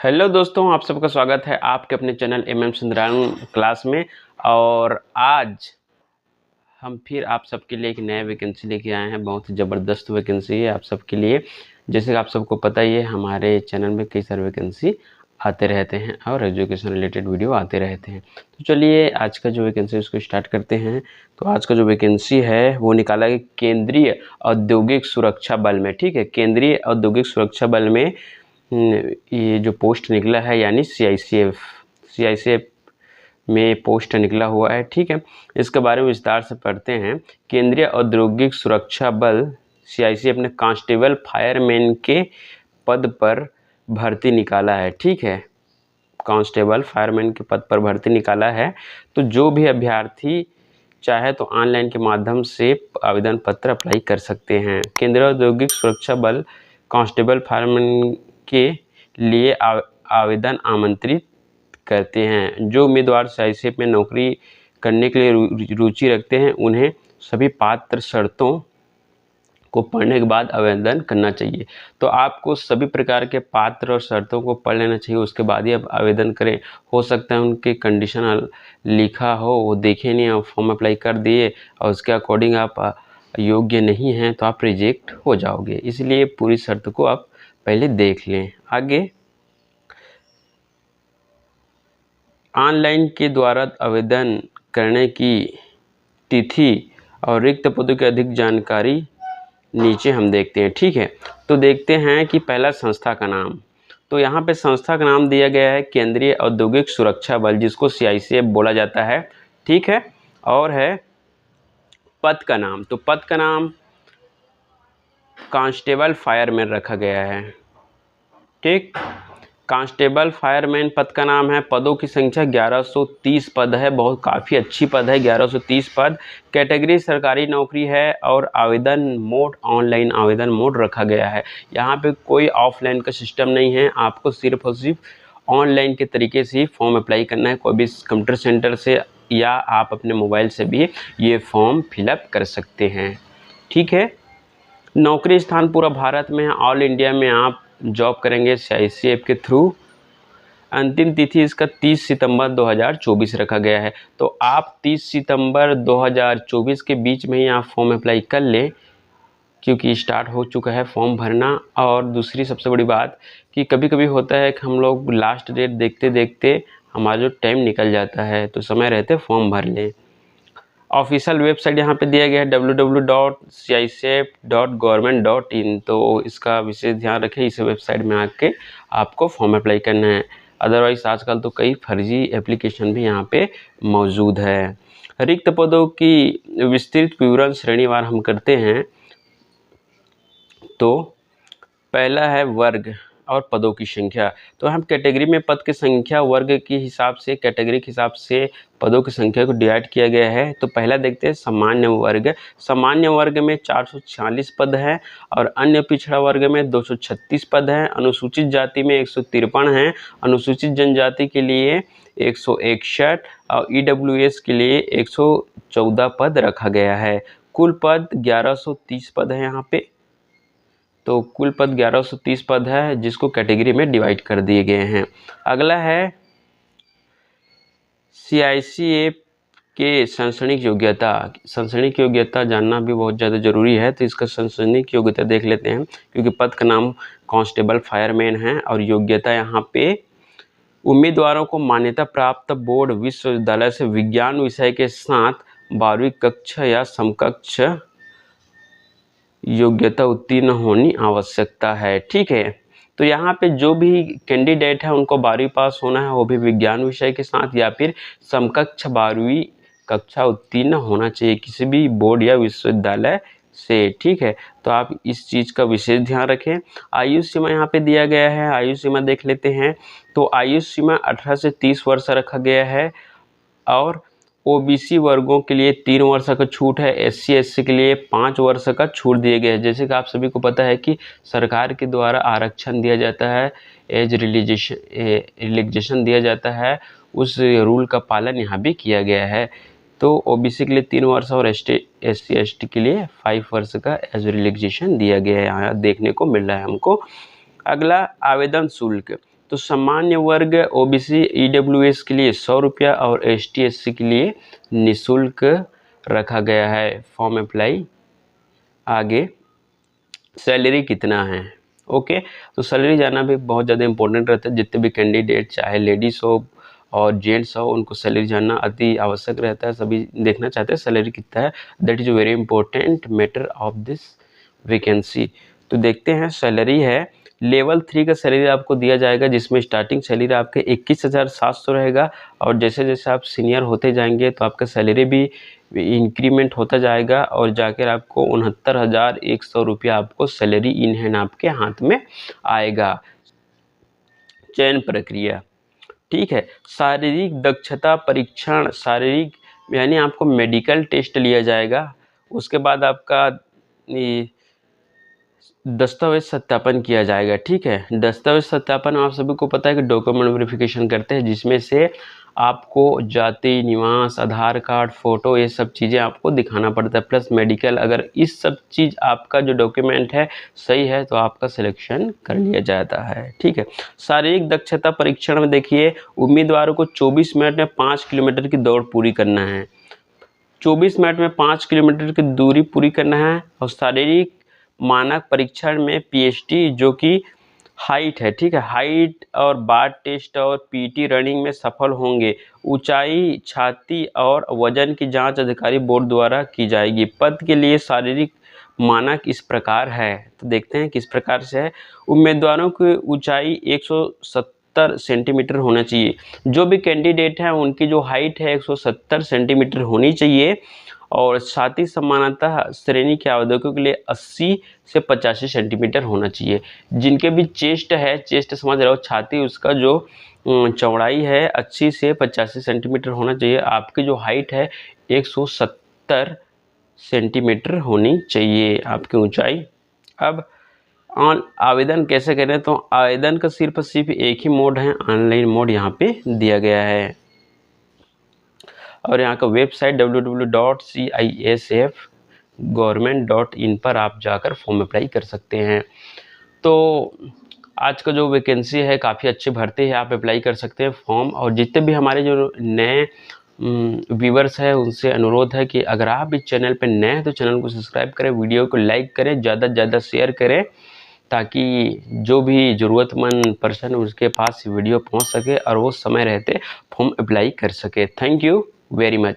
Hello दोस्तों, आप सबका स्वागत है आपके अपने चैनल सुंदरान क्लास में। और आज हम फिर आप सबके लिए एक नया वैकेंसी लेके आए हैं। बहुत ही ज़बरदस्त वैकेंसी है आप सबके लिए। जैसे कि आप सबको पता ही है, हमारे चैनल में कई सारे वैकेंसी आते रहते हैं और एजुकेशन रिलेटेड वीडियो आते रहते हैं। तो चलिए आज का जो वैकेंसी है उसको स्टार्ट करते हैं। तो आज का जो वैकेंसी है वो निकाला है केंद्रीय औद्योगिक सुरक्षा बल में। ठीक है, केंद्रीय औद्योगिक सुरक्षा बल में ये जो पोस्ट निकला है यानी सीआईसीएफ में पोस्ट निकला हुआ है। ठीक है, इसके बारे में विस्तार से पढ़ते हैं। केंद्रीय औद्योगिक सुरक्षा बल सीआईसीएफ ने कांस्टेबल फायरमैन के पद पर भर्ती निकाला है। ठीक है, कांस्टेबल फायरमैन के पद पर भर्ती निकाला है। तो जो भी अभ्यर्थी चाहे तो ऑनलाइन के माध्यम से आवेदन पत्र अप्लाई कर सकते हैं। केंद्रीय औद्योगिक सुरक्षा बल कांस्टेबल फायरमैन के लिए आवेदन आमंत्रित करते हैं। जो उम्मीदवार सीआईसीएफ में नौकरी करने के लिए रुचि रखते हैं उन्हें सभी पात्र शर्तों को पढ़ने के बाद आवेदन करना चाहिए। तो आपको सभी प्रकार के पात्र और शर्तों को पढ़ लेना चाहिए, उसके बाद ही आप आवेदन करें। हो सकता है उनके कंडीशन लिखा हो, वो देखे नहीं, आप फॉर्म अप्लाई कर दिए और उसके अकॉर्डिंग आप योग्य नहीं हैं तो आप रिजेक्ट हो जाओगे। इसलिए पूरी शर्त को आप पहले देख लें। आगे, ऑनलाइन के द्वारा आवेदन करने की तिथि और रिक्त पदों की अधिक जानकारी नीचे हम देखते हैं। ठीक है, तो देखते हैं कि पहला संस्था का नाम। तो यहाँ पे संस्था का नाम दिया गया है केंद्रीय औद्योगिक सुरक्षा बल, जिसको सीआईसीएफ बोला जाता है। ठीक है, और है पद का नाम। तो पद का नाम कांस्टेबल फायरमैन रखा गया है। ठीक, कांस्टेबल फायरमैन पद का नाम है। पदों की संख्या 1130 पद है, बहुत काफ़ी अच्छी पद है 1130 पद। कैटेगरी सरकारी नौकरी है और आवेदन मोड ऑनलाइन आवेदन मोड रखा गया है। यहाँ पे कोई ऑफलाइन का सिस्टम नहीं है, आपको सिर्फ और सिर्फ ऑनलाइन के तरीके से ही फॉर्म अप्लाई करना है। कोई भी कंप्यूटर सेंटर से या आप अपने मोबाइल से भी ये फॉर्म फिलअप कर सकते हैं। ठीक है, नौकरी स्थान पूरा भारत में है, ऑल इंडिया में आप जॉब करेंगे सीआईसीएफ के थ्रू। अंतिम तिथि इसका 30 सितंबर 2024 रखा गया है। तो आप 30 सितंबर 2024 के बीच में ही आप फॉर्म अप्लाई कर लें, क्योंकि स्टार्ट हो चुका है फॉर्म भरना। और दूसरी सबसे बड़ी बात कि कभी कभी होता है कि हम लोग लास्ट डेट देखते देखते हमारा जो टाइम निकल जाता है, तो समय रहते फॉर्म भर लें। ऑफिशियल वेबसाइट यहाँ पे दिया गया है www.cicef.government.in। तो इसका विशेष ध्यान रखें, इस वेबसाइट में आके आपको फॉर्म अप्लाई करना है। अदरवाइज आजकल तो कई फर्जी एप्लीकेशन भी यहाँ पे मौजूद है। रिक्त पदों की विस्तृत विवरण श्रेणीवार हम करते हैं। तो पहला है वर्ग और पदों की संख्या। तो हम कैटेगरी में पद की संख्या वर्ग के हिसाब से, कैटेगरी के हिसाब से पदों की संख्या को डिवाइड किया गया है। तो पहला देखते हैं सामान्य वर्ग। सामान्य वर्ग में 446 पद हैं और अन्य पिछड़ा वर्ग में 236 पद हैं। अनुसूचित जाति में 153 हैं, अनुसूचित जनजाति के लिए 161 और ईडब्ल्यूएस के लिए 114 पद रखा गया है। कुल पद 1130 पद है यहाँ पे। तो कुल पद 1130 पद है, जिसको कैटेगरी में डिवाइड कर दिए गए हैं। अगला है सीआईसीएफ के शैक्षणिक योग्यता। शैक्षणिक योग्यता जानना भी बहुत ज़्यादा जरूरी है, तो इसका शैक्षणिक योग्यता देख लेते हैं। क्योंकि पद का नाम कांस्टेबल फायरमैन है और योग्यता यहाँ पे उम्मीदवारों को मान्यता प्राप्त बोर्ड विश्वविद्यालय से विज्ञान विषय के साथ 12वीं कक्षा या समकक्ष योग्यता उत्तीर्ण होनी आवश्यकता है। ठीक है, तो यहाँ पे जो भी कैंडिडेट है उनको 12वीं पास होना है, वो भी विज्ञान विषय के साथ, या फिर समकक्ष 12वीं कक्षा उत्तीर्ण होना चाहिए किसी भी बोर्ड या विश्वविद्यालय से। ठीक है, तो आप इस चीज़ का विशेष ध्यान रखें। आयु सीमा यहाँ पे दिया गया है, आयु सीमा देख लेते हैं। तो आयु सीमा 18 से 30 वर्ष रखा गया है और ओबीसी वर्गों के लिए 3 वर्ष का छूट है, एससी एसटी के लिए 5 वर्ष का छूट दिए गए हैं। जैसे कि आप सभी को पता है कि सरकार के द्वारा आरक्षण दिया जाता है, एज रिलैक्सेशन दिया जाता है, उस रूल का पालन यहाँ भी किया गया है। तो ओबीसी के लिए 3 वर्ष और एससी एसटी के लिए 5 वर्ष का एज रिलैक्सेशन दिया गया है, यहाँ देखने को मिल रहा है हमको। अगला आवेदन शुल्क। तो सामान्य वर्ग ओबीसी ईडब्ल्यूएस के लिए 100 रुपया और एसटी एससी के लिए निःशुल्क रखा गया है। Form apply. आगे सैलरी कितना है। ओके, तो सैलरी जाना भी बहुत ज़्यादा इंपॉर्टेंट रहता है। जितने भी कैंडिडेट चाहे लेडीज़ हो और जेंट्स हो, उनको सैलरी जानना अति आवश्यक रहता है। सभी देखना चाहते हैं सैलरी कितना है। That is very important matter of this vacancy. तो देखते हैं सैलरी है लेवल 3 का सैलरी आपको दिया जाएगा, जिसमें स्टार्टिंग सैलरी आपके 21,700 रहेगा और जैसे जैसे आप सीनियर होते जाएंगे तो आपका सैलरी भी इंक्रीमेंट होता जाएगा और जाकर आपको 69,100 रुपया आपको सैलरी इन हैंड आपके हाथ में आएगा। चयन प्रक्रिया, ठीक है। शारीरिक दक्षता परीक्षण, शारीरिक यानी आपको मेडिकल टेस्ट लिया जाएगा। उसके बाद आपका दस्तावेज सत्यापन किया जाएगा, ठीक है। दस्तावेज सत्यापन आप सभी को पता है कि डॉक्यूमेंट वेरिफिकेशन करते हैं, जिसमें से आपको जाति, निवास, आधार कार्ड, फ़ोटो, ये सब चीज़ें आपको दिखाना पड़ता है, प्लस मेडिकल। अगर इस सब चीज़ आपका जो डॉक्यूमेंट है सही है तो आपका सिलेक्शन कर लिया जाता है, ठीक है। शारीरिक दक्षता परीक्षण में देखिए, उम्मीदवारों को 24 मिनट में 5 किलोमीटर की दौड़ पूरी करना है। 24 मिनट में 5 किलोमीटर की दूरी पूरी करना है। और शारीरिक मानक परीक्षण में पीएचटी जो कि हाइट है, ठीक है, हाइट और बार टेस्ट और पीटी रनिंग में सफल होंगे। ऊंचाई, छाती और वजन की जांच अधिकारी बोर्ड द्वारा की जाएगी। पद के लिए शारीरिक मानक इस प्रकार है, तो देखते हैं किस प्रकार से है। उम्मीदवारों की ऊंचाई 170 सेंटीमीटर होना चाहिए। जो भी कैंडिडेट हैं उनकी जो हाइट है 170 सेंटीमीटर होनी चाहिए और साथ ही समानतः श्रेणी के आवेदकों के लिए 80 से 85 सेंटीमीटर होना चाहिए। जिनके भी चेस्ट है, चेस्ट समझ रहे हो, छाती, उसका जो चौड़ाई है 80 से 85 सेंटीमीटर होना चाहिए। आपकी जो हाइट है 170 सेंटीमीटर होनी चाहिए आपकी ऊंचाई। अब आवेदन कैसे करें, तो आवेदन का सिर्फ एक ही मोड है, ऑनलाइन मोड यहाँ पे दिया गया है। और यहाँ का वेबसाइट www.cisfgovernment.in पर आप जाकर फॉर्म अप्लाई कर सकते हैं। तो आज का जो वैकेंसी है काफ़ी अच्छी भर्ती है, आप अप्लाई कर सकते हैं फॉर्म। और जितने भी हमारे जो नए व्यूवर्स हैं उनसे अनुरोध है कि अगर आप इस चैनल पर नए हैं तो चैनल को सब्सक्राइब करें, वीडियो को लाइक करें, ज़्यादा से ज़्यादा शेयर करें, ताकि जो भी ज़रूरतमंद पर्सन उसके पास वीडियो पहुंच सके और वो समय रहते फॉर्म अप्लाई कर सके। Thank you very much.